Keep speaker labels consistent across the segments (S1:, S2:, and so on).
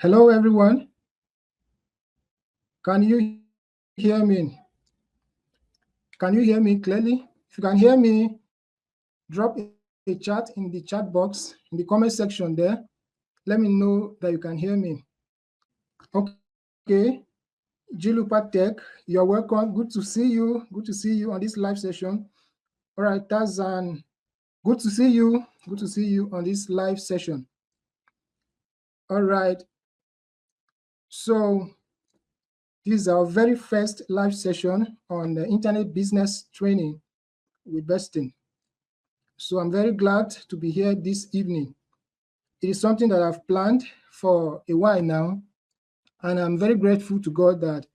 S1: Hello, everyone. Can you hear me? Can you hear me clearly? If you can hear me, drop a chat in the chat box in the comment section there. Let me know that you can hear me. Okay. Jilupa Tech, you're welcome. Good to see you. Good to see you on this live session. All right, Tazan, good to see you. Good to see you on this live session. All right. So this is our very first live session on the internet business training with Beston. So I'm very glad to be here this evening. It is something that I've planned for a while now, and I'm very grateful to God that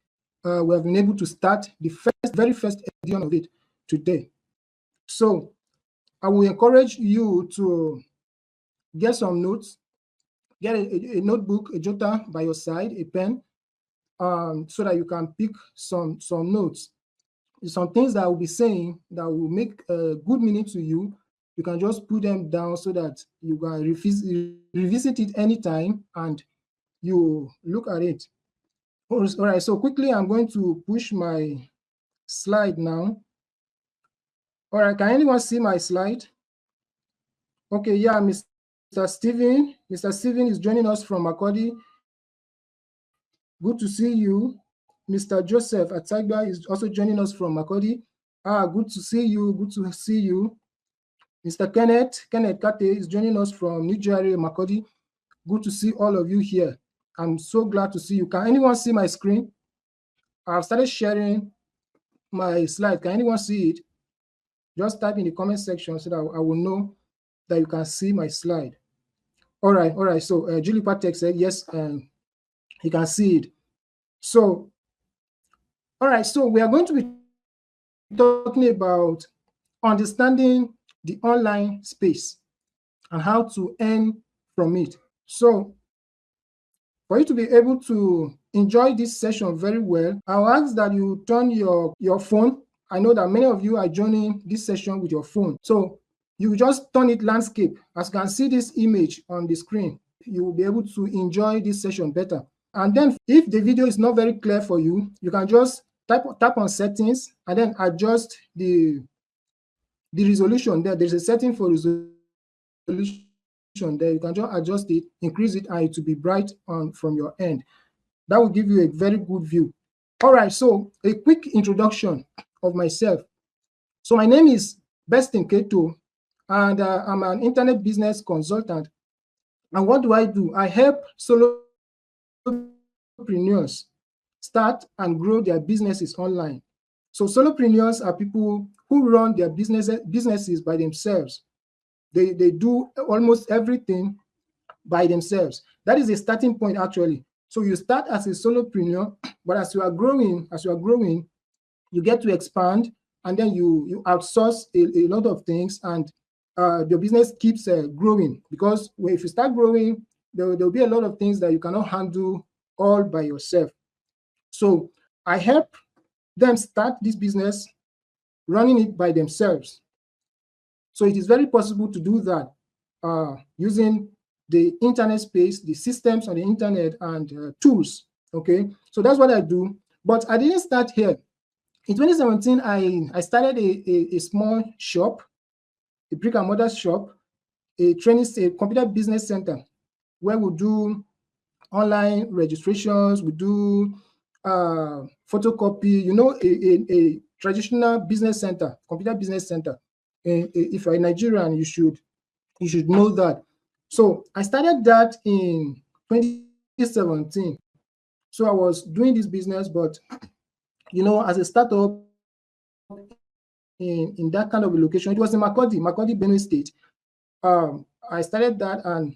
S1: we have been able to start the very first edition of it today. So I will encourage you to get some notes, get a notebook, a jotter by your side, a pen, so that you can pick some notes. Some things that I will be saying that will make good meaning to you. You can just put them down so that you can revisit it anytime and you look at it. All right, so quickly I'm going to push my slide now. All right, can anyone see my slide? Okay, yeah, Mr. Steven. Mr. Steven is joining us from Makodi. Good to see you. Mr. Joseph Atagba is also joining us from Makodi. Good to see you. Good to see you. Mr. Kenneth Kate is joining us from New Jersey, Makodi. Good to see all of you here. I'm so glad to see you. Can anyone see my screen? I've started sharing my slide. Can anyone see it? Just type in the comment section so that I will know that you can see my slide. All right. So Julie Patek said yes, he can see it. So, all right. So we are going to be talking about understanding the online space and how to earn from it. So for you to be able to enjoy this session very well, I'll ask that you turn your phone. I know that many of you are joining this session with your phone. So you just turn it landscape. As you can see this image on the screen, you will be able to enjoy this session better. And then if the video is not very clear for you, you can just tap on settings and then adjust the resolution there. There's a setting for resolution there. You can just adjust it, increase it, and it will be bright on from your end. That will give you a very good view. All right, so a quick introduction of myself. So my name is Beston Keto, and I'm an internet business consultant. And what do? I help solopreneurs start and grow their businesses online. So solopreneurs are people who run their businesses by themselves. They do almost everything by themselves. That is a starting point, actually. So you start as a solopreneur, but as you are growing, you get to expand, and then you outsource a lot of things, and your business keeps growing, because if you start growing, there will be a lot of things that you cannot handle all by yourself. So I help them start this business, running it by themselves. So it is very possible to do that using the internet space, the systems on the internet, and tools. Okay, so that's what I do. But I didn't start here. In 2017, I started a small shop, a brick and mortar shop, a computer business center, where we do online registrations, we do photocopy, a traditional business center, computer business center. If you're a Nigerian, you should know that. So I started that in 2017. So I was doing this business, but as a startup in that kind of a location, it was in Makodi, Benue State. I started that, and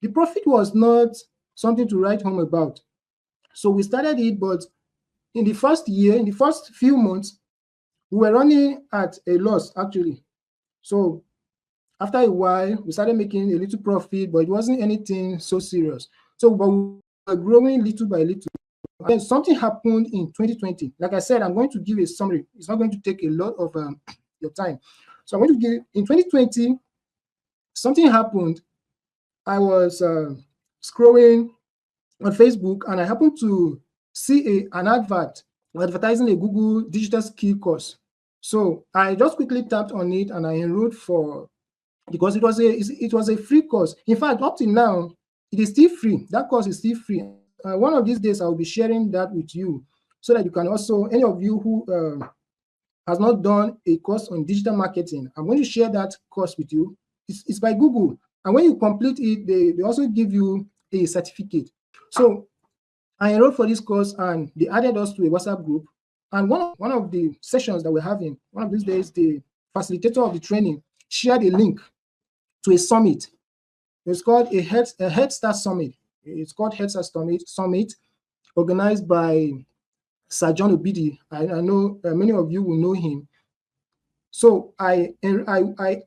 S1: the profit was not something to write home about. So we started it, but in the first year, in the first few months, we were running at a loss, actually. So after a while, we started making a little profit, but it wasn't anything so serious. So but we were growing little by little. And then something happened in 2020. Like I said, I'm going to give a summary. It's not going to take a lot of your time. So I'm going to give, in 2020, something happened. I was scrolling on Facebook, and I happened to see an advert advertising a Google digital skill course. So I just quickly tapped on it and I enrolled because it was a free course. In fact, up to now, it is still free. That course is still free. One of these days, I will be sharing that with you so that you can also, any of you who has not done a course on digital marketing, I'm going to share that course with you. It's by Google. And when you complete it, they also give you a certificate. So I enrolled for this course and they added us to a WhatsApp group. And one of the sessions that we're having, one of these days, the facilitator of the training shared a link to a summit. It's called a Head Start Summit. It's called Head Start Summit, organized by Sir John Obidi. I know many of you will know him. So I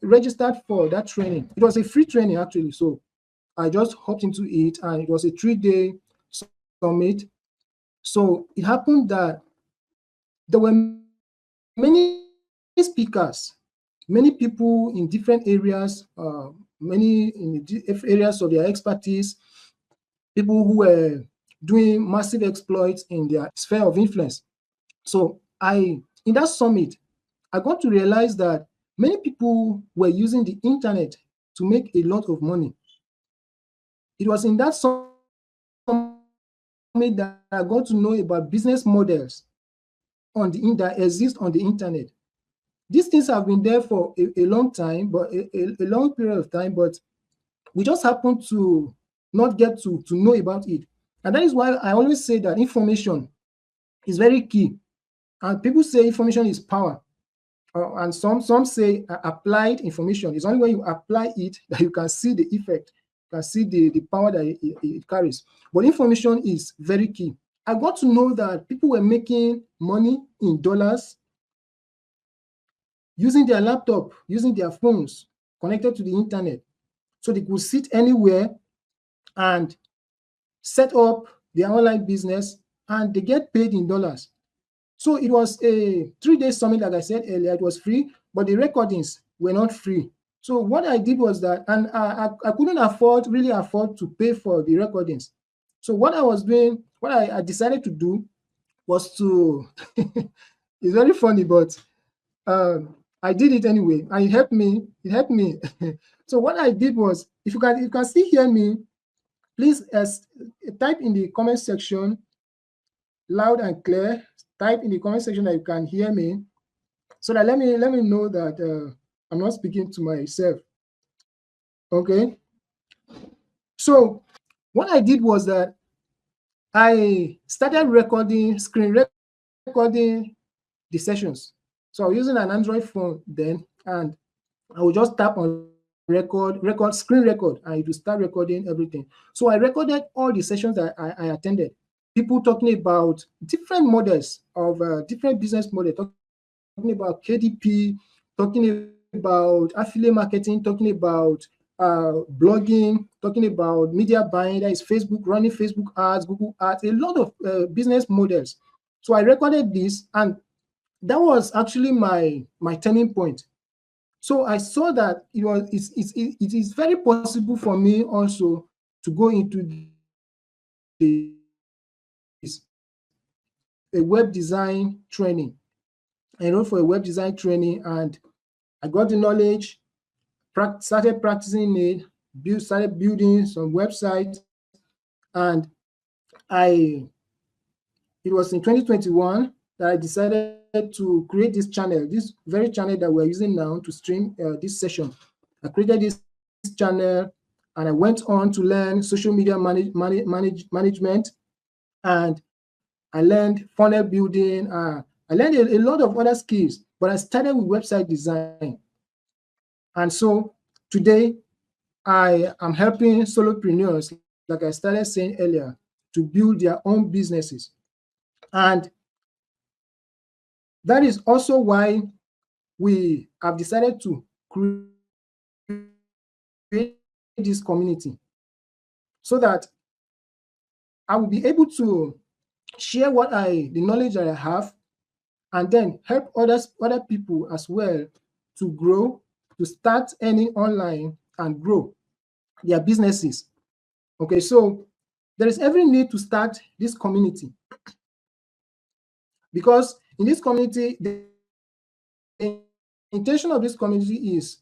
S1: registered for that training. It was a free training actually. So I just hopped into it, and it was a 3-day summit. So it happened that there were many speakers, many people in different areas, many in the areas of their expertise, people who were doing massive exploits in their sphere of influence. So in that summit, I got to realize that many people were using the internet to make a lot of money. It was in that summit that I got to know about business models that exist on the internet. These things have been there for a long time, but a long period of time, but we just happen to not get to know about it. And that is why I always say that information is very key. And people say information is power. And some say applied information. It's only when you apply it that you can see the effect, you can see the power that it carries. But information is very key. I got to know that people were making money in dollars using their laptop, using their phones, connected to the internet. So they could sit anywhere and set up their online business, and they get paid in dollars. So it was a 3-day summit, like I said earlier. It was free, but the recordings were not free. So what I did was that, and I couldn't really afford to pay for the recordings. So what I was doing, what I decided to do was to, it's very funny, but I did it anyway, and it helped me. So what I did was, if you can still hear me, please type in the comment section loud and clear. Type in the comment section that you can hear me, so that let me know that I'm not speaking to myself. Okay. So what I did was that I started screen recording the sessions. So I was using an Android phone then, and I would just tap on screen record, and it will start recording everything. So I recorded all the sessions that I attended. People talking about different models of different business models, talking about KDP, talking about affiliate marketing, talking about blogging, talking about media buying, that is Facebook, running Facebook ads, Google ads, a lot of business models. So I recorded this, and that was actually my turning point. So I saw that it is very possible for me also to go into a web design training. I enrolled for a web design training, and I got the knowledge, started practicing it, started building some websites, and it was in 2021 that I decided to create this channel, this very channel that we're using now to stream this session. I created this channel, and I went on to learn social media management, and I learned funnel building. I learned a lot of other skills, but I started with website design. And so today, I am helping solopreneurs, like I started saying earlier, to build their own businesses. And that is also why we have decided to create this community, so that I will be able to share the knowledge that I have, and then help other people as well to grow, to start earning online and grow their businesses. Okay, so there is every need to start this community, because in this community, the intention of this community is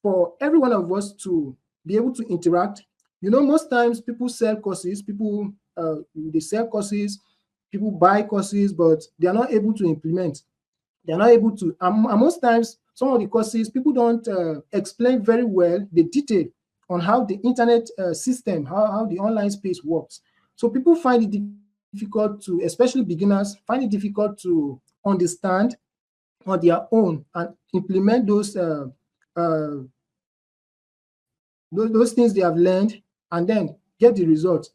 S1: for every one of us to be able to interact. Most times people sell courses, they sell courses, people buy courses, but they are not able to implement. They are not able to, and most times, some of the courses, people don't explain very well the detail on how the internet system, how the online space works. So people find it difficult to, especially beginners, find it difficult to understand on their own and implement uh, those things they have learned and then get the results.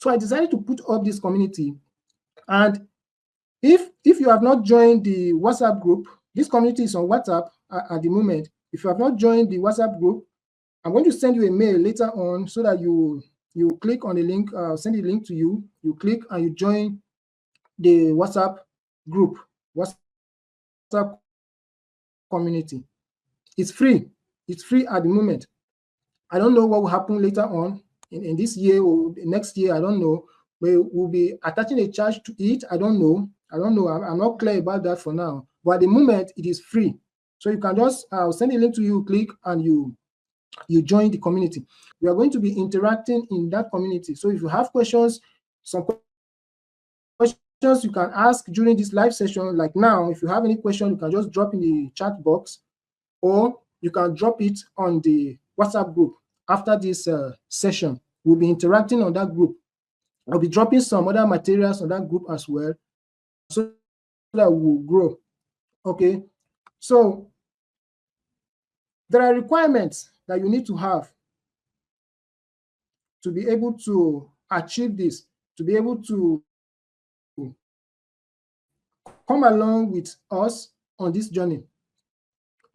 S1: So I decided to put up this community. And if you have not joined the WhatsApp group, this community is on WhatsApp at the moment. If you have not joined the WhatsApp group, I'm going to send you a mail later on so that you click on the link, send the link to you, you click and you join the WhatsApp group, WhatsApp community. It's free. It's free at the moment. I don't know what will happen later on in this year or next year. I don't know. We'll be attaching a charge to it. I don't know. I'm not clear about that for now. But at the moment, it is free. So you can just I'll send a link to you, click, and you join the community. We are going to be interacting in that community. So if you have questions, some questions you can ask during this live session, like now, if you have any question, you can just drop in the chat box, or you can drop it on the WhatsApp group after this session. We'll be interacting on that group. I'll be dropping some other materials on that group as well, so that we'll grow. Okay, so there are requirements that you need to have to be able to achieve this, to be able to come along with us on this journey.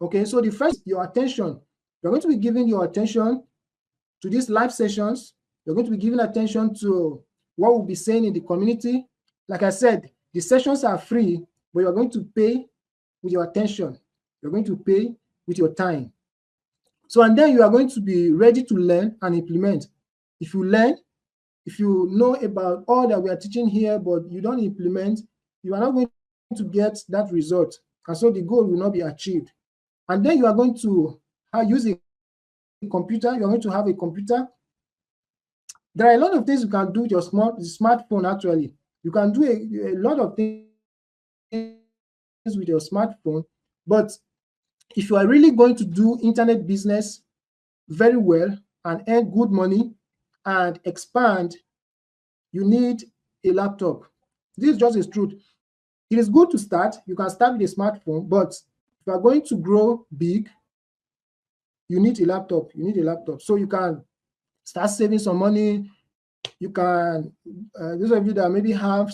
S1: Okay, so the first, your attention. You're going to be giving your attention to these live sessions. You're going to be giving attention to what we'll be saying in the community. Like I said, the sessions are free, but you're going to pay with your attention. You're going to pay with your time. So, and then you are going to be ready to learn and implement. If you learn, if you know about all that we are teaching here, but you don't implement, you are not going to get that result. And so the goal will not be achieved. And then you are going to use a computer. You're going to have a computer. There are a lot of things you can do with your smartphone, actually. You can do a lot of things with your smartphone. But if you are really going to do internet business very well and earn good money and expand, you need a laptop. This is just the truth. It is good to start. You can start with a smartphone, but if you are going to grow big, you need a laptop. You need a laptop. So you can start saving some money. You can, those of you that maybe have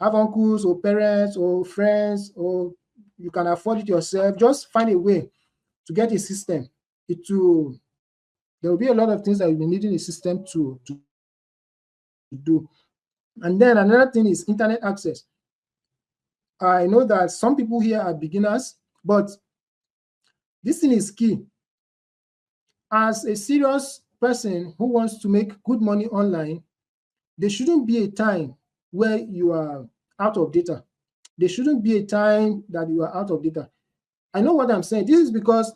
S1: uncles or parents or friends, or you can afford it yourself, just find a way to get a system. There will be a lot of things that you'll be needing a system to do. And then another thing is internet access. I know that some people here are beginners, but this thing is key. As a serious person who wants to make good money online, there shouldn't be a time where you are out of data. There shouldn't be a time that you are out of data. I know what I'm saying. This is because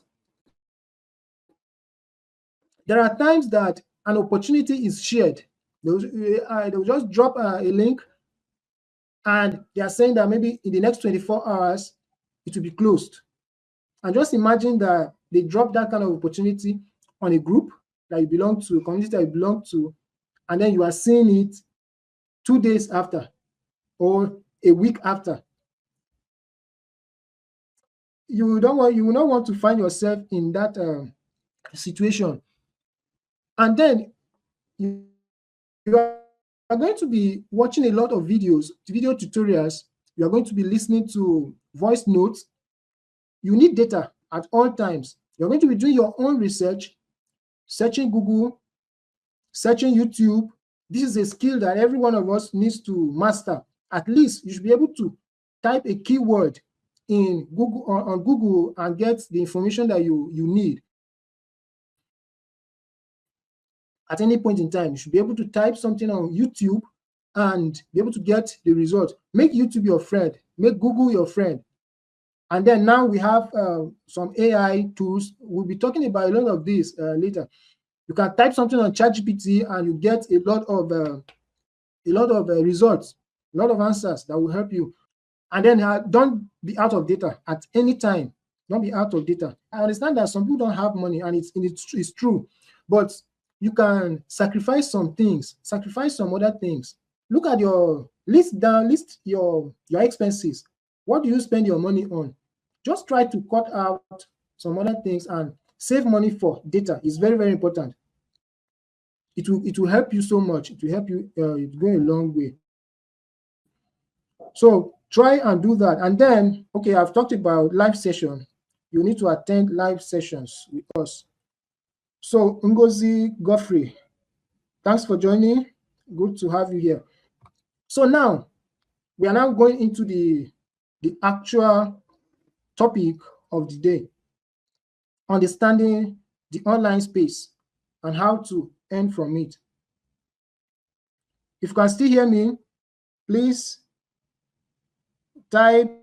S1: there are times that an opportunity is shared. They'll just drop a link, and they are saying that maybe in the next 24 hours, it will be closed. And just imagine that they drop that kind of opportunity on a group that you belong to, a community that you belong to, and then you are seeing it 2 days after or a week after. You will not want to find yourself in that situation. And then you are going to be watching a lot of video tutorials. You are going to be listening to voice notes. You need data at all times. You're going to be doing your own research, searching Google, searching YouTube. This is a skill that every one of us needs to master. At least you should be able to type a keyword in Google on Google and get the information that you need. at any point in time. You should be able to type something on YouTube and be able to get the result. Make YouTube your friend. Make Google your friend. And then now we have some AI tools. We'll be talking about a lot of this later. You can type something on ChatGPT and you get a lot of results, a lot of answers that will help you. And then don't be out of data at any time. Don't be out of data. I understand that some people don't have money, and it's true, but you can sacrifice some things, sacrifice some other things. Look at your list your expenses. What do you spend your money on? Just try to cut out some other things and save money for data. It's very, very important. It will help you so much. It will help you. It's going a long way. So try and do that. And then, okay, I've talked about live session. You need to attend live sessions with us. So Ngozi Godfrey, thanks for joining. Good to have you here. So now we are now going into the actual topic of the day: understanding the online space and how to earn from it. If you can still hear me, please type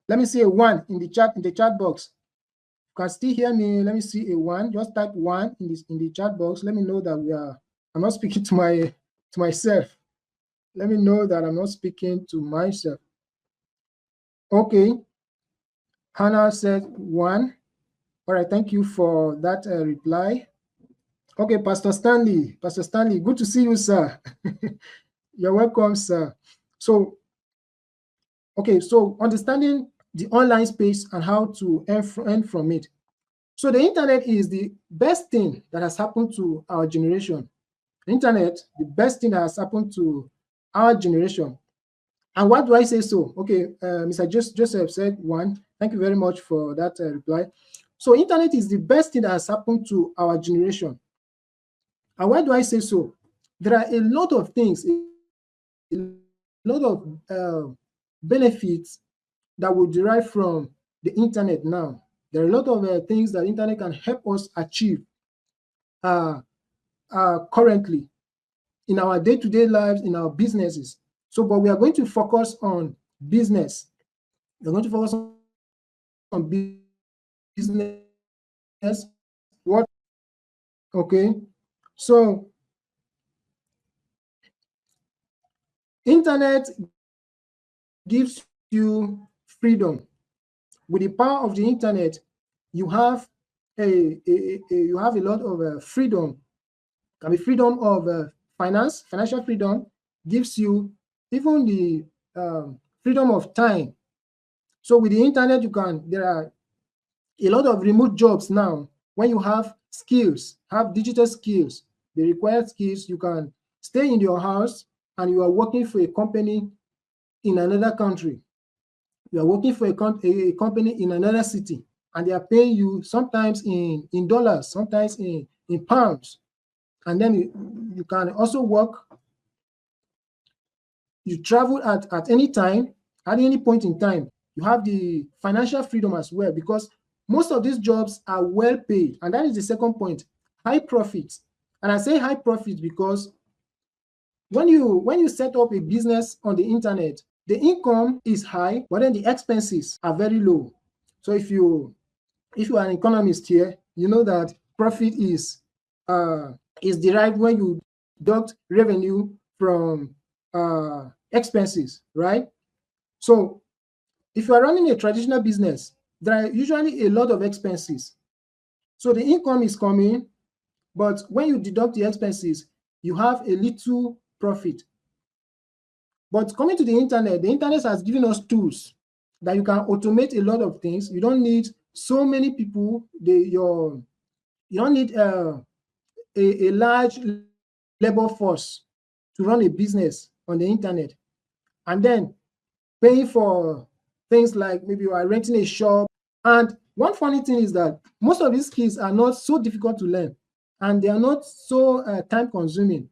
S1: let me see a 1 in the chat box. If you can still hear me, let me see a 1. Just type 1 in the chat box. Let me know that I'm not speaking to myself. Let me know that I'm not speaking to myself. Okay. Hannah said 1. All right, thank you for that reply. Okay, Pastor Stanley, good to see you, sir. You're welcome, sir. So, okay, so understanding the online space and how to earn from it. So the internet is the best thing that has happened to our generation. The internet, the best thing that has happened to our generation. And why do I say so? Okay, Mr. Joseph said 1. Thank you very much for that reply. So internet is the best thing that has happened to our generation. And why do I say so? There are a lot of things, a lot of benefits that will derive from the internet now. There are a lot of things that internet can help us achieve currently in our day-to-day lives, in our businesses. So, but we are going to focus on business. We're going to focus on business. What? Okay. So, internet gives you freedom. With the power of the internet, you have a lot of freedom. Can be freedom of financial freedom. Gives you even the freedom of time. So with the internet, there are a lot of remote jobs now. When you have skills, have digital skills, the required skills, you can stay in your house and you are working for a company in another country. You are working for a company in another city, and they are paying you sometimes in dollars, sometimes in pounds. And then you can also work. You travel at any time, at any point in time. You have the financial freedom as well, because most of these jobs are well paid. And that is the second point: high profits. And I say high profits because when you set up a business on the internet, the income is high, but then the expenses are very low. So if you are an economist here, you know that profit is derived when you deduct revenue from expenses, right? So if you are running a traditional business, there are usually a lot of expenses. So the income is coming, but when you deduct the expenses, you have a little profit. But coming to the internet has given us tools that you can automate a lot of things. You don't need so many people. You don't need a large labor force to run a business on the internet. And then paying for things like maybe you are renting a shop. And one funny thing is that most of these skills are not so difficult to learn, and they are not so time consuming.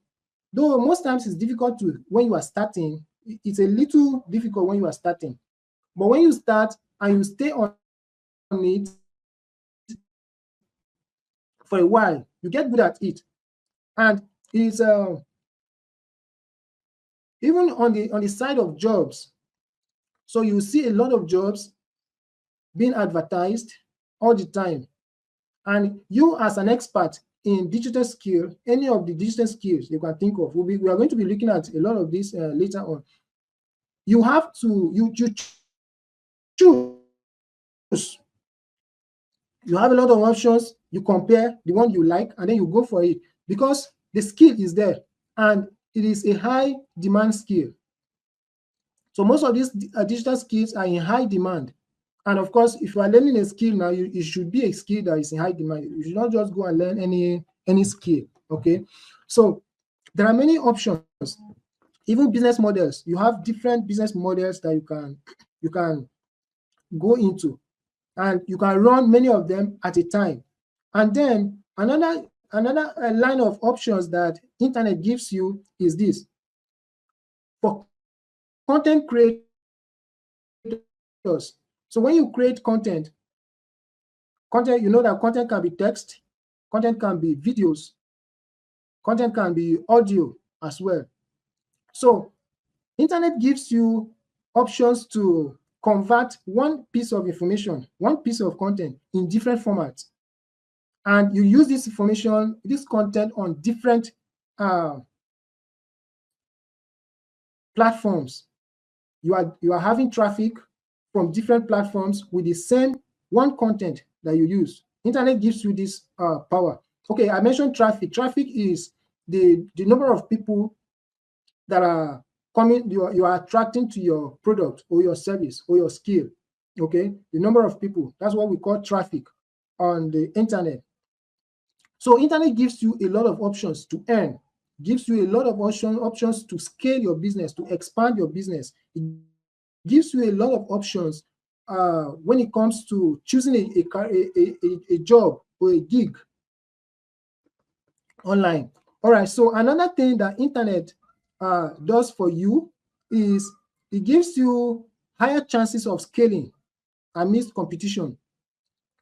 S1: Though most times it's difficult when you are starting. It's a little difficult when you are starting. But when you start and you stay on it, for a while, you get good at it. And it's even on the side of jobs. So you see a lot of jobs being advertised all the time. And you, as an expert in digital skill, any of the digital skills you can think of, we are going to be looking at a lot of this later on. You have to choose. You have a lot of options. You compare the one you like, and then you go for it, because the skill is there, and it is a high demand skill. So most of these digital skills are in high demand. And of course, if you are learning a skill now, it should be a skill that is in high demand. You should not just go and learn any skill. Okay. So there are many options. Even business models. You have different business models that you can go into, and you can run many of them at a time. And then another line of options that internet gives you is this: for content creators. So when you create content, you know that content can be text, content can be videos, content can be audio as well. So internet gives you options to convert one piece of information, one piece of content in different formats. And you use this information, this content on different platforms. You are having traffic from different platforms with the same one content that you use. Internet gives you this power. Okay, I mentioned traffic. Traffic is the number of people that are coming, you are attracting to your product or your service or your skill. Okay, the number of people, that's what we call traffic on the internet. So internet gives you a lot of options to earn, gives you a lot of options to scale your business, to expand your business. It gives you a lot of options when it comes to choosing a job or a gig online. All right, so another thing that internet does for you is it gives you higher chances of scaling amidst competition.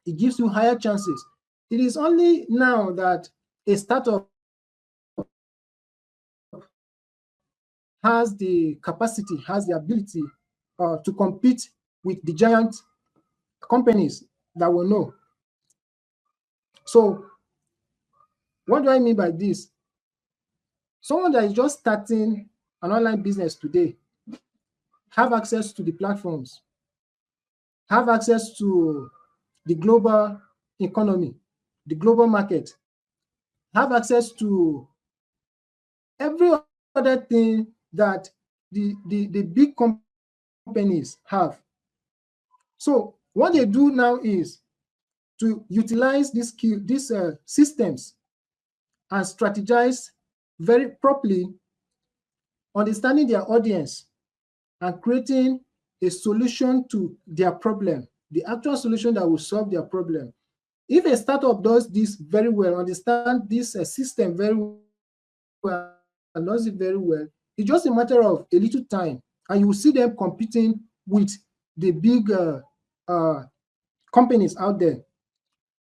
S1: It gives you higher chances. It is only now that a startup has the capacity, has the ability to compete with the giant companies that we know. So what do I mean by this? Someone that is just starting an online business today have access to the platforms, have access to the global economy, the global market, have access to every other thing that the big companies have. So what they do now is to utilize these systems and strategize very properly, understanding their audience and creating a solution to their problem, the actual solution that will solve their problem. If a startup does this very well, understand this system very well, and does it very well, it's just a matter of a little time, and you will see them competing with the big companies out there.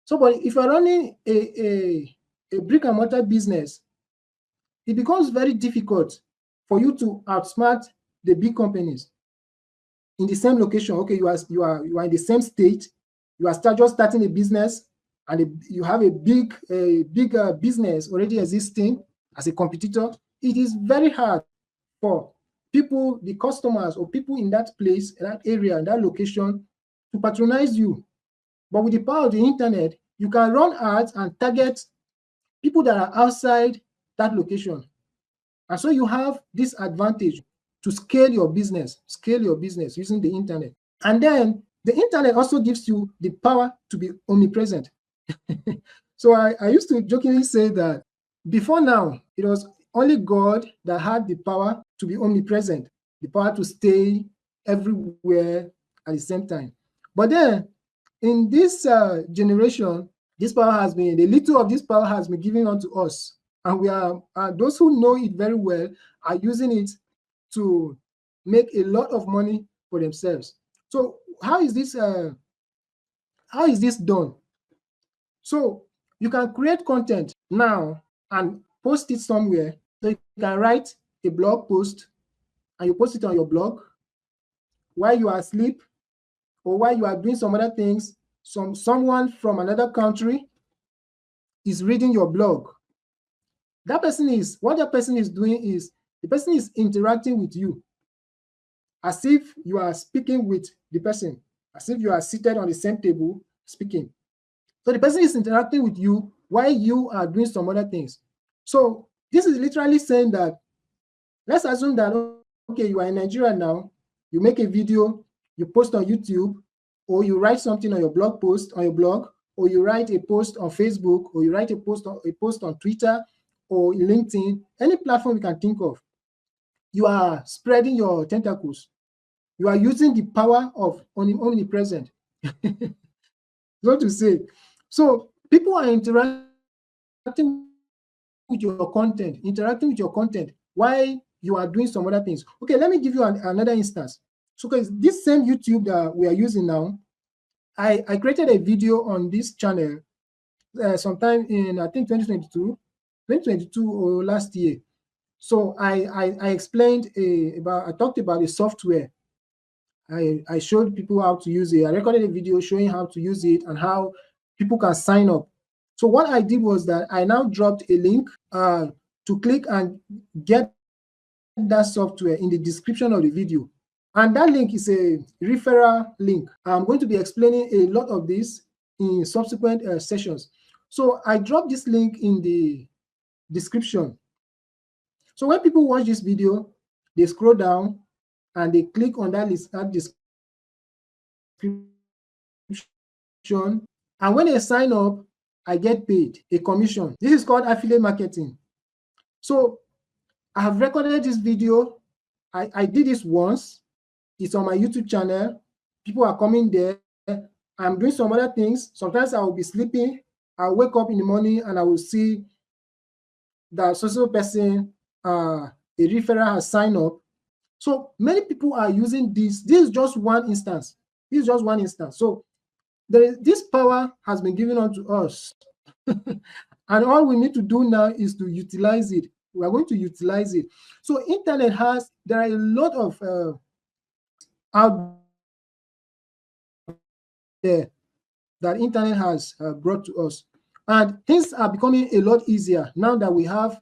S1: So, but if you're running a brick and mortar business, it becomes very difficult for you to outsmart the big companies in the same location. Okay, you are in the same state, you are just starting a business, and you have a big business already existing as a competitor. It is very hard for people, the customers or people in that place, that area, that location, to patronize you. But with the power of the internet, you can run ads and target people that are outside that location. And so you have this advantage to scale your business using the internet. And then the internet also gives you the power to be omnipresent. So I used to jokingly say that before now, it was only God that had the power to be omnipresent, the power to stay everywhere at the same time. But then in this generation, this power has been, a little of this power has been given unto us. And we are, those who know it very well are using it to make a lot of money for themselves. So how is this done? So You can create content now and post it somewhere. So you can write a blog post and you post it on your blog while you are asleep or while you are doing some other things. Someone from another country is reading your blog. What that person is doing is the person is interacting with you as if you are speaking with the person, as if you are seated on the same table speaking. So the person is interacting with you while you are doing some other things. So this is literally saying that, let's assume that, okay, you are in Nigeria now, you make a video, you post on YouTube, or you write something on your blog post, on your blog, or you write a post on Facebook, or you write a post on Twitter, or LinkedIn, any platform you can think of. You are spreading your tentacles. You are using the power of omnipresent, so to say. So people are interacting with your content while you are doing some other things. Okay, let me give you another instance. So because this same YouTube that we are using now, I created a video on this channel sometime in, I think, 2022 or last year. So I explained I talked about the software. I showed people how to use it. I recorded a video showing how to use it and how people can sign up. So what I did was that I now dropped a link to click and get that software in the description of the video. And that link is a referral link. I'm going to be explaining a lot of this in subsequent sessions. So I dropped this link in the description. So when people watch this video, they scroll down and they click on that description. And when they sign up, I get paid a commission. This is called affiliate marketing. So I have recorded this video. I did this once. It's on my YouTube channel. People are coming there. I'm doing some other things. Sometimes I will be sleeping. I'll wake up in the morning and I will see that social person, a referral has signed up. So many people are using this. This is just one instance. So this power has been given unto us. And all we need to do now is to utilize it. We are going to utilize it. So there are a lot of out there that internet has brought to us. And things are becoming a lot easier now that we have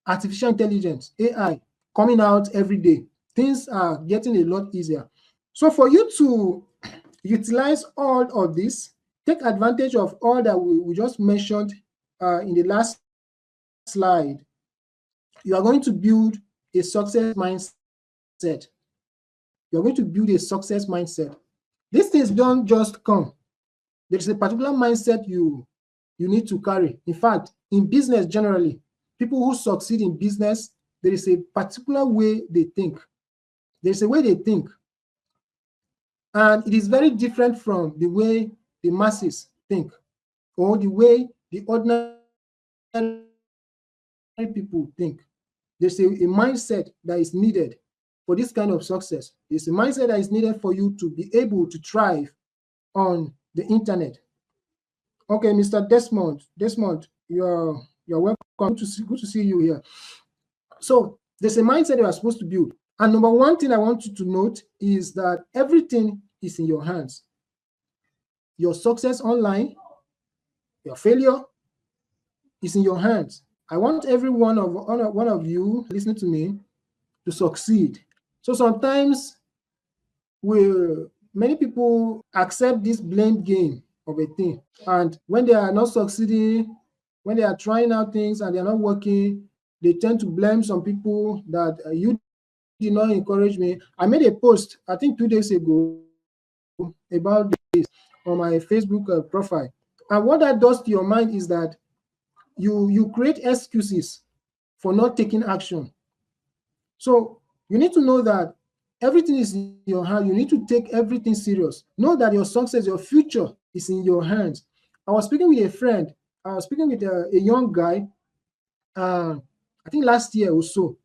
S1: artificial intelligence, AI, coming out every day. Things are getting a lot easier. So for you to utilize all of this, take advantage of all that we just mentioned in the last slide, you are going to build a success mindset. You're going to build a success mindset. These things don't just come. There's a particular mindset you need to carry. In fact, in business generally, people who succeed in business, there is a particular way they think. There's a way they think. And it is very different from the way the masses think or the way the ordinary people think. There's a mindset that is needed for this kind of success. There's a mindset that is needed for you to be able to thrive on the internet. Okay, Mr. Desmond, you're welcome. Good to see you here. So there's a mindset you are supposed to build. And number one thing I want you to note is that everything is in your hands. Your success online, your failure is in your hands. I want every one of you listening to me to succeed. So sometimes many people accept this blame game of a thing. And when they are not succeeding, when they are trying out things and they are not working, they tend to blame some people that you did not encourage me. I made a post, I think 2 days ago, about this on my Facebook profile. And what that does to your mind is that you create excuses for not taking action. So you need to know that everything is in your hand. You need to take everything serious. Know that your success, your future is in your hands. I was speaking with a friend. I was speaking with a young guy, I think last year or so.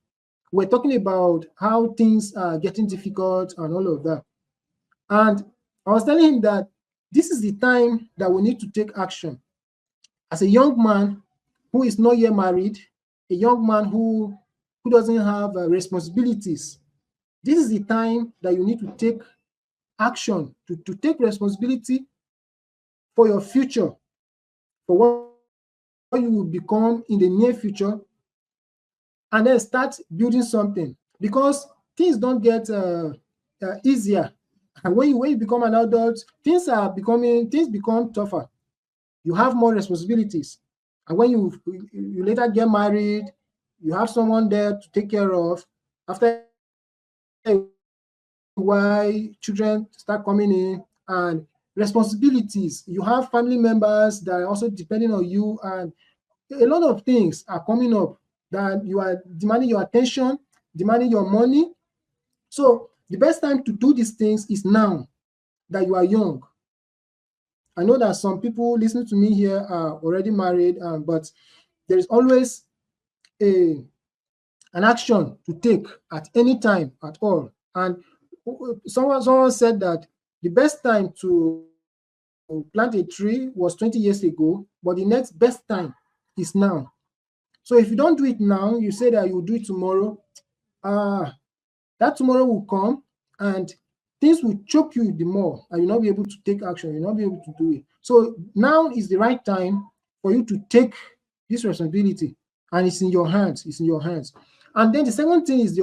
S1: We're talking about how things are getting difficult and all of that. And I was telling him that this is the time that we need to take action. as a young man who is not yet married, a young man who doesn't have responsibilities, this is the time that you need to take action, to take responsibility for your future, for what you will become in the near future, and then start building something, because things don't get easier. And when you become an adult, things become tougher. You have more responsibilities, and when you later get married, you have someone there to take care of. After a while, children start coming in, and responsibilities. You have family members that are also depending on you, and a lot of things are coming up that you are demanding your attention, demanding your money. So the best time to do these things is now that you are young. I know that some people listening to me here are already married, but there is always an action to take at any time at all. And someone said that the best time to plant a tree was 20 years ago, but the next best time is now. So if you don't do it now, you say that you'll do it tomorrow, that tomorrow will come and things will choke you the more, and you'll not be able to take action, you'll not be able to do it. So now is the right time for you to take this responsibility, and it's in your hands. It's in your hands. And then the second thing is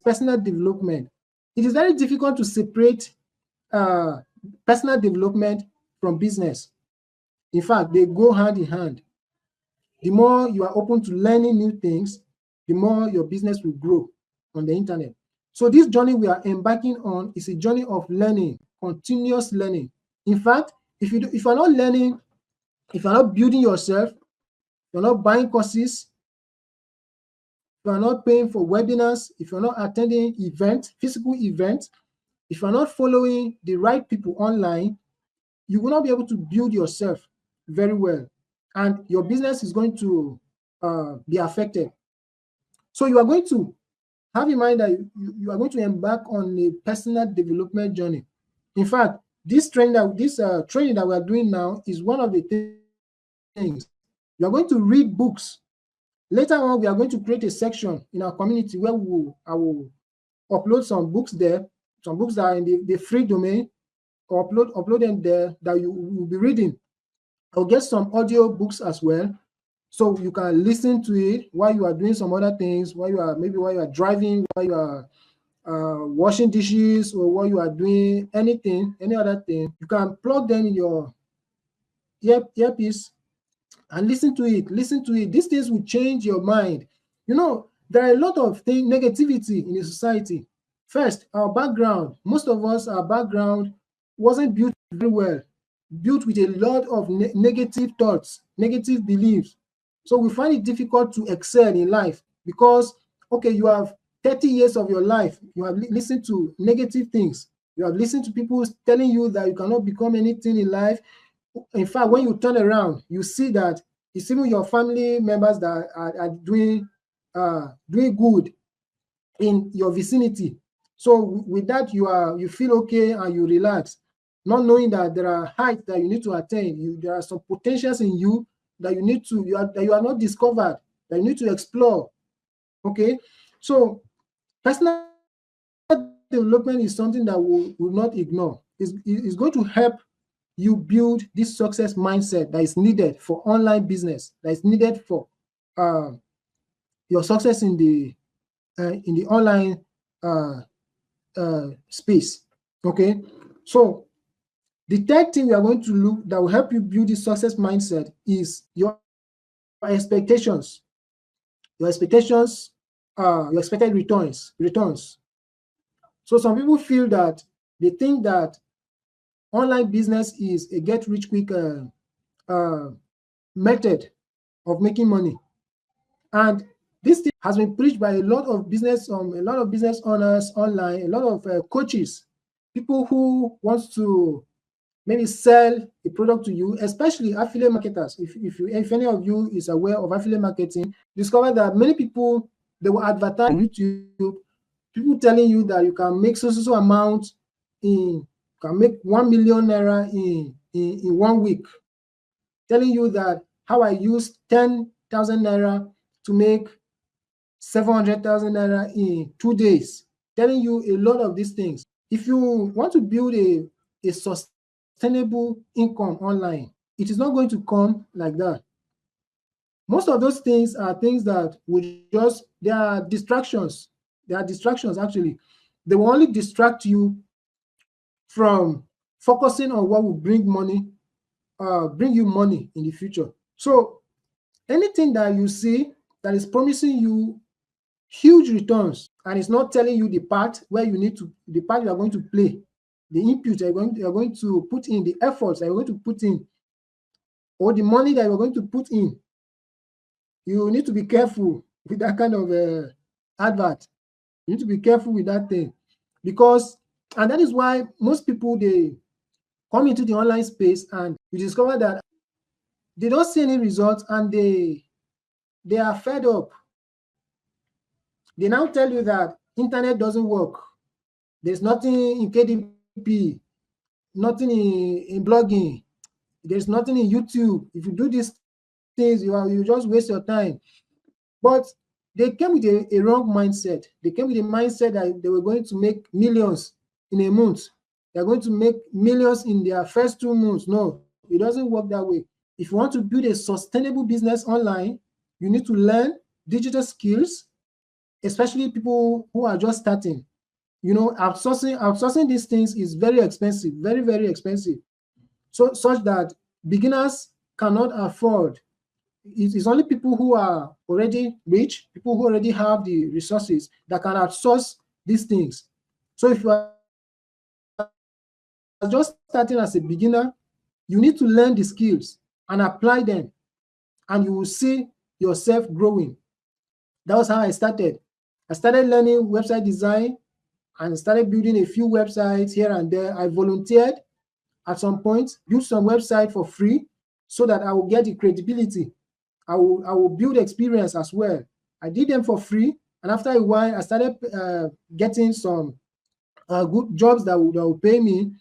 S1: personal development. It is very difficult to separate personal development from business. In fact, they go hand in hand. The more you are open to learning new things, the more your business will grow on the internet. So this journey we are embarking on is a journey of learning, continuous learning. In fact, if you're not learning, if you're not building yourself, you're not buying courses, if you're not paying for webinars, if you're not attending events, physical events, if you're not following the right people online, you will not be able to build yourself very well, and your business is going to be affected. So you are going to have in mind that you are going to embark on a personal development journey. In fact, this training that we are doing now is one of the things. You are going to read books. Later on, we are going to create a section in our community where I will upload some books there, some books that are in the free domain, or upload them there that you will be reading. I'll get some audio books as well, so you can listen to it while you are doing some other things, while you are driving, while you are washing dishes, or while you are doing any other thing. You can plug them in your earpiece and listen to it. These things will change your mind. You know, there are a lot of negativity in the society. First, our background. Most of us, our background wasn't built very well, built with a lot of negative thoughts, negative beliefs. So we find it difficult to excel in life because, okay, you have 30 years of your life, you have listened to negative things. You have listened to people telling you that you cannot become anything in life. In fact, when you turn around, you see that it's even your family members that are doing good in your vicinity. So with that, you feel okay and you relax, not knowing that there are heights that you need to attain. There are some potentials in you that you are not discovered, that you need to explore. Okay, so personal development is something that we will not ignore. It's going to help you build this success mindset that is needed for online business, that is needed for your success in the online space. Okay, so the third thing we are going to look that will help you build this success mindset is your expectations. Your expectations, your expected returns. So some people feel that they think that online business is a get rich quick method of making money, and this thing has been preached by a lot of business owners online, a lot of coaches, people who want to maybe sell a product to you, especially affiliate marketers. If any of you is aware of affiliate marketing, discover that many people, they will advertise on YouTube, people telling you that you can make so amount can make 1 million naira in 1 week, telling you that how I used 10,000 naira to make 700,000 naira in 2 days, telling you a lot of these things. If you want to build a sustainable income online, it is not going to come like that. Most of those things are things that they are distractions. They are distractions, actually. They will only distract you from focusing on what will bring you money in the future. So anything that you see that is promising you huge returns and it's not telling you the part you are going to play, the input you are going to put in, the efforts that you're going to put in, or the money that you're going to put in, you need to be careful with that kind of advert. You need to be careful with that thing, and that is why most people, they come into the online space and you discover that they don't see any results and they are fed up. They now tell you that internet doesn't work. There's nothing in KDP, nothing in blogging. There's nothing in YouTube. If you do these things, you just waste your time. But they came with a wrong mindset. They came with a mindset that they were going to make millions in a month. They're going to make millions in their first 2 months. No, it doesn't work that way. If you want to build a sustainable business online, you need to learn digital skills, especially people who are just starting. Outsourcing these things is very expensive, very, very expensive. So such that beginners cannot afford. It is only people who are already rich, people who already have the resources, that can outsource these things. So if you are just starting as a beginner, you need to learn the skills and apply them, and you will see yourself growing. That was how I started. I started learning website design and started building a few websites here and there. I volunteered at some point, built some website for free so that I will get the credibility. I will build experience as well. I did them for free, and after a while, I started getting some good jobs that will pay me.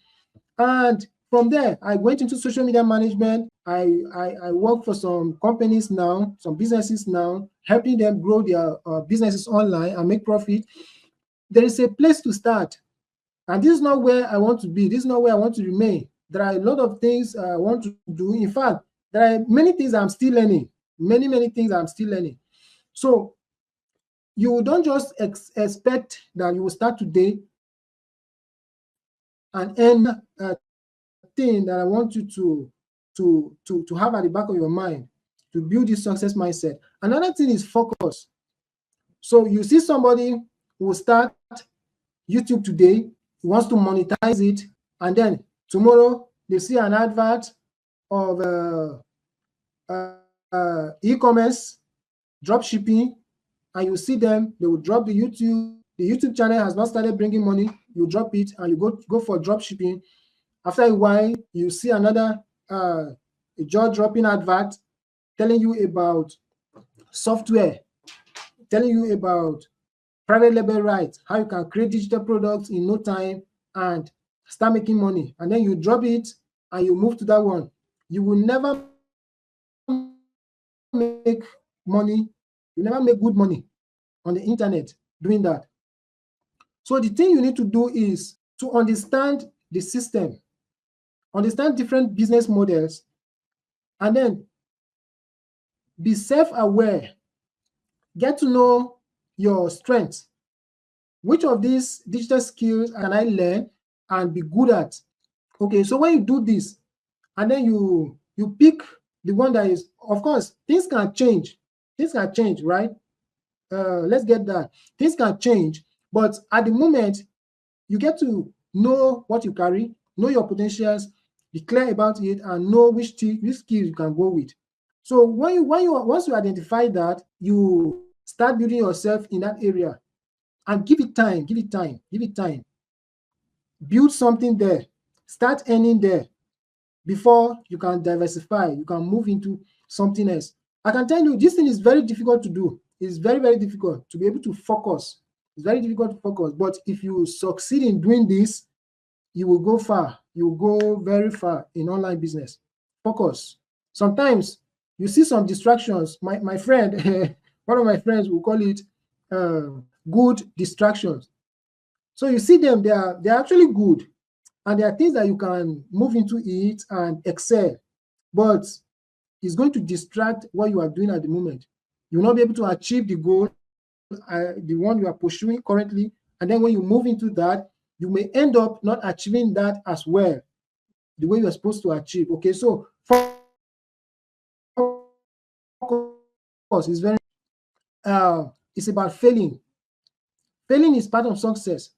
S1: And from there, I went into social media management. I work for some companies now, some businesses now, helping them grow their businesses online and make profit. There is a place to start, and this is not where I want to be. This is not where I want to remain. There are a lot of things I want to do. In fact, there are many things I'm still learning. Many things I'm still learning. So you don't just expect that you will start today and end a thing that I want you to have at the back of your mind to build this success mindset. Another thing is focus. So you see somebody who will start YouTube today, he wants to monetize it, and then tomorrow they see an advert of e-commerce, drop shipping, and you see them, they will drop the YouTube channel has not started bringing money, you drop it and you go for drop shipping. After a while, you see another jaw-dropping advert telling you about software, telling you about private label rights, how you can create digital products in no time and start making money. And then you drop it and you move to that one. You will never make money. You never make good money on the internet doing that. So the thing you need to do is to understand the system, understand different business models, and then be self-aware. Get to know your strengths. Which of these digital skills can I learn and be good at? Okay, so when you do this, and then you pick the one that is, of course, things can change. Things can change, right? Let's get that. Things can change, but at the moment, you get to know what you carry, know your potentials, be clear about it, and know which skills you can go with. So once you identify that, you start building yourself in that area, and give it time. Build something there. Start earning there before you can diversify. You can move into something else. I can tell you, this thing is very difficult to do. It's very, very difficult to be able to focus. It's very difficult to focus. But if you succeed in doing this, you will go far. You will go very far in online business. Focus. Sometimes you see some distractions. My friend, one of my friends will call it good distractions. So you see them, they're actually good, and there are things that you can move into it and excel, but it's going to distract what you are doing at the moment. You will not be able to achieve the goal, the one you are pursuing currently, and then when you move into that, you may end up not achieving that as well, the way you are supposed to achieve. Okay, so focus is very it's about failing. Failing is part of success.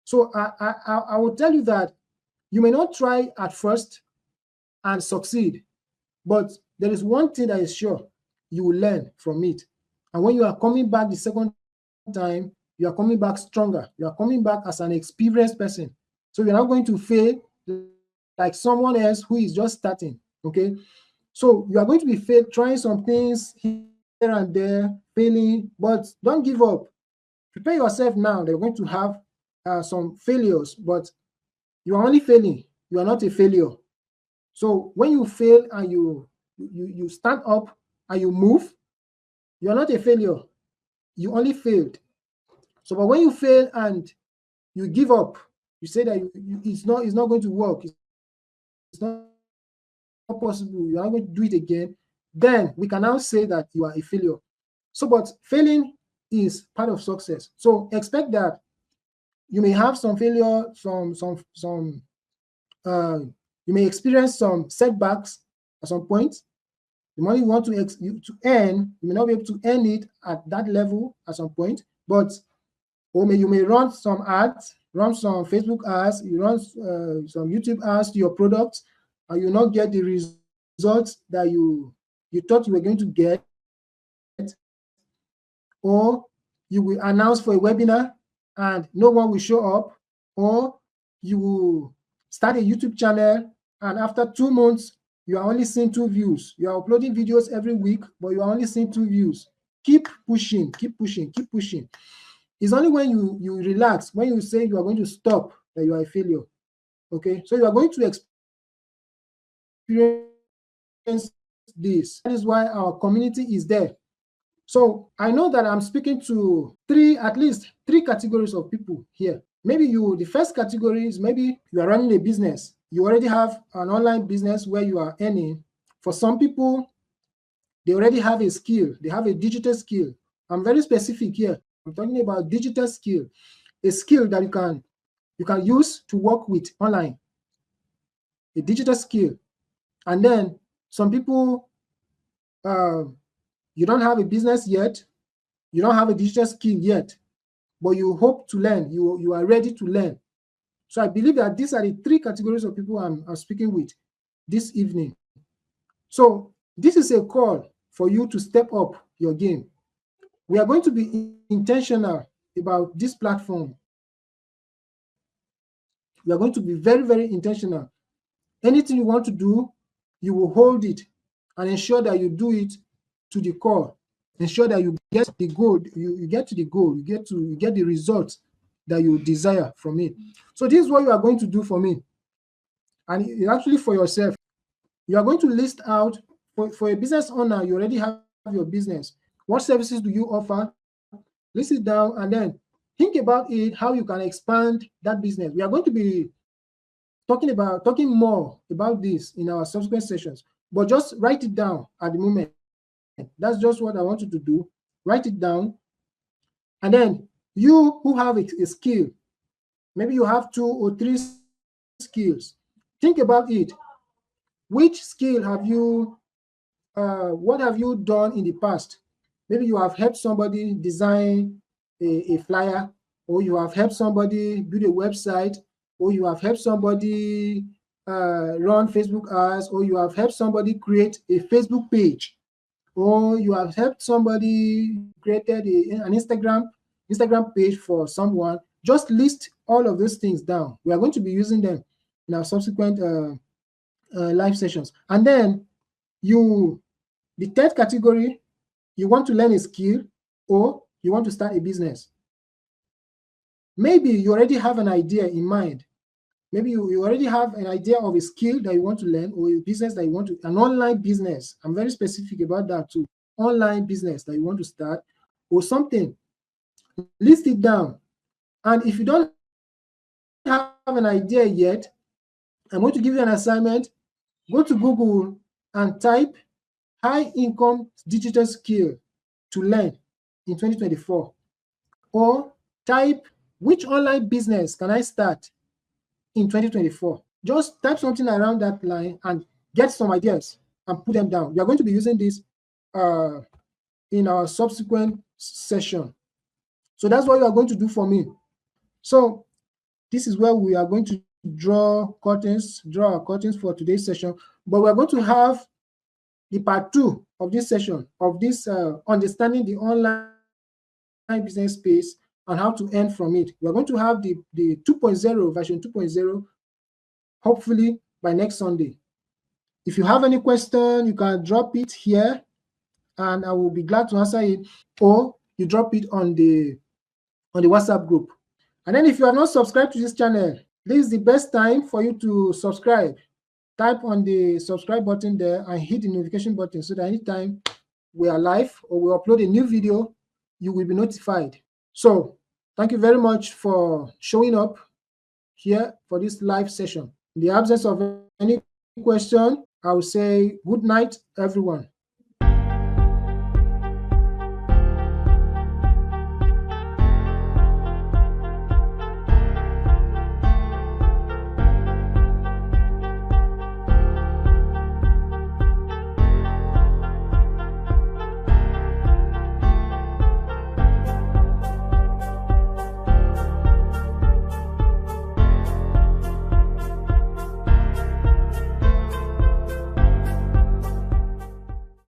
S1: So I will tell you that you may not try at first and succeed, but there is one thing that is sure: you will learn from it. And when you are coming back the second time, you are coming back stronger. You are coming back as an experienced person. So you're not going to fail like someone else who is just starting. Okay, so you are going to be trying some things here and there, failing, but don't give up. Prepare yourself now. They're going to have some failures, but you are only failing. You are not a failure. So when you fail and you stand up and you move, you are not a failure. You only failed. So, but when you fail and you give up, you say that it's not going to work. It's not possible. You are not going to do it again. Then we can now say that you are a failure. So, but failing is part of success. So expect that you may have some failure, you may experience some setbacks at some point. The money you want to earn, you may not be able to earn it at that level at some point, but you may run some ads, run some Facebook ads, you run some YouTube ads to your product, and you not get the results that you thought you were going to get, or you will announce for a webinar and no one will show up, or you will start a YouTube channel and after 2 months, you are only seeing 2 views. You are uploading videos every week, but you are only seeing 2 views. Keep pushing, keep pushing, keep pushing. It's only when you relax, when you say you are going to stop, that you are a failure. Okay, so you are going to experience this. That is why our community is there. So I know that I'm speaking to at least three categories of people here. Maybe the first category is maybe you are running a business. You already have an online business where you are earning. For some people, they already have a skill. They have a digital skill. I'm very specific here. I'm talking about digital skill, a skill that you can use to work with online, a digital skill. And then some people, you don't have a business yet, you don't have a digital skill yet, but you hope to learn, you are ready to learn. So I believe that these are the three categories of people I'm speaking with this evening. So this is a call for you to step up your game. We are going to be intentional about this platform. We are going to be very, very intentional. Anything you want to do, you will hold it and ensure that you do it to the core. Ensure that you get the goal, you get to the goal, you get the results that you desire from it. So this is what you are going to do for me. And actually for yourself, you are going to list out for a business owner, you already have your business. What services do you offer? List it down and then think about it, how you can expand that business. We are going to be talking more about this in our subsequent sessions, but just write it down at the moment. That's just what I want you to do. Write it down. And then you who have a skill, maybe you have 2 or 3 skills, think about it. Which skill have you, what have you done in the past? Maybe you have helped somebody design a flyer, or you have helped somebody build a website, or you have helped somebody run Facebook ads, or you have helped somebody create a Facebook page, or you have helped somebody created an Instagram page for someone. Just list all of those things down. We are going to be using them in our subsequent live sessions. And then the third category, you want to learn a skill or you want to start a business. Maybe you already have an idea in mind Maybe you already have an idea of a skill that you want to learn, or a business that you want to, an online business. I'm very specific about that too. Online business that you want to start or something. List it down. And if you don't have an idea yet, I'm going to give you an assignment. Go to Google and type high income digital skill to learn in 2024. Or type which online business can I start in 2024. Just type something around that line and get some ideas and put them down. We are going to be using this in our subsequent session. So that's what you are going to do for me. So this is where we are going to draw our curtains for today's session. But we're going to have the part 2 of this session, of this understanding the online business space and how to earn from it. We're going to have the 2.0, version 2.0, hopefully by next Sunday. If you have any question, you can drop it here and I will be glad to answer it, or you drop it on the WhatsApp group. And then if you are not subscribed to this channel, this is the best time for you to subscribe. Type on the subscribe button there and hit the notification button so that anytime we are live or we upload a new video, you will be notified. So thank you very much for showing up here for this live session. In the absence of any question, I will say good night, everyone.